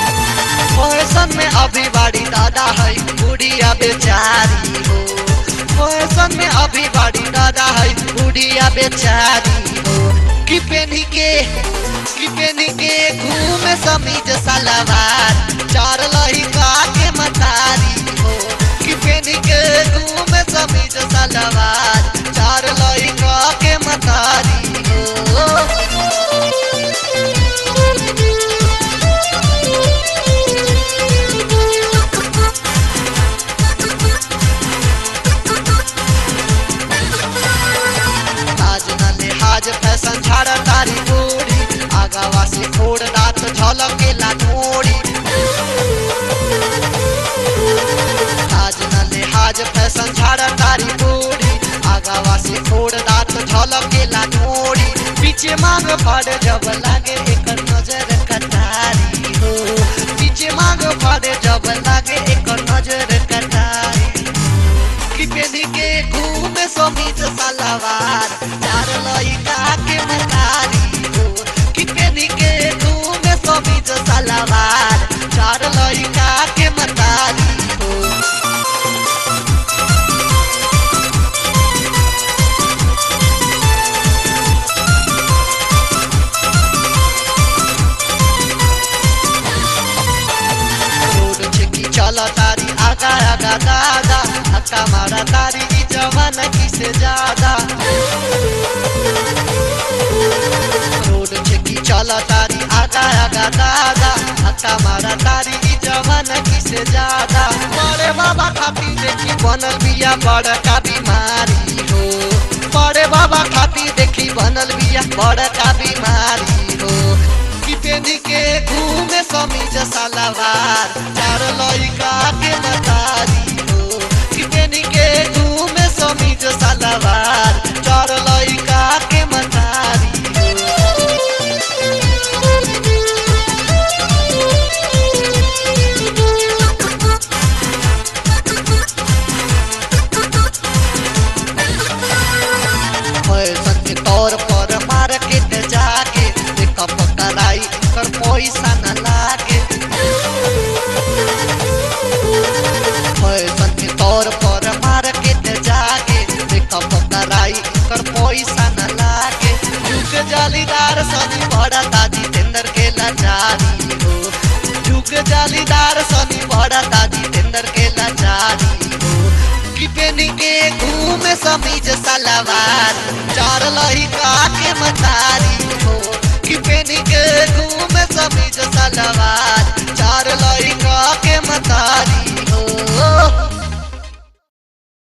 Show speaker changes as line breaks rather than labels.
Fashion में अभी बाड़ी दादा है बुढ़िया बेचारी हो। फैशन में अभी बाड़ी दादा है बुढ़िया बेचारी हो। कि पेनी के घूमे समीज सलवार चार लहिका के मतारी हो। कि पेनी के घूमे समीज सलवार चार लहिका के मतारी हो। आज फैशन झाड़ा तारी गोरी आगावा से फोड़ दात झलके ला नोरी। आज न लिहाज फैशन झाड़ा तारी गोरी आगावा से फोड़ दात झलके ला नोरी। पीछे मांग फाड़ जब लागे एक नजर कटारी हो। पीछे मांग फाड़ जब लागे एक नजर कटारी। कि पेनी के घूमे समीज सलवार चार लइका के मतारी हो। कि पेनी के घूमे समीज सलवार चार लइका के मतारी हो। रोड छेकी चला तारी आगा आगा दादा हक्का मारा तारी ई जवान किसे ज्यादा। रोड छेकी चला तारी आगा आगा दादा हक्का मारा तारी ई जवान किसे ज्यादा। बड़े बाबा खाती देखी बनल बिया बड़का बीमारी हो। बड़े बाबा खाती देखी बनल बिया बड़का बीमारी हो। कि पेनी के घूमे समीज सलवार चार लइका के मतारी हो। कि पेनी के घूमे समीज सलवार चार लइका के मतारी हो। फैशन के तौर पर मार्केट जाके देखब कराई कर पैसा न लागे। फैशन के तौर पर मार्केट जाके देखब कराई कर पैसा न लागे। झुक जालीदार सनी बड़ा ताजी टेंडर के लाचारी हो। झुक जालीदार सनी बड़ा ताजी टेंडर के लाचारी हो। कि पेनी के घूमे समीज सलवार चार लहिका के मतारी हो। कि पेनी के घूमे समीज सलवार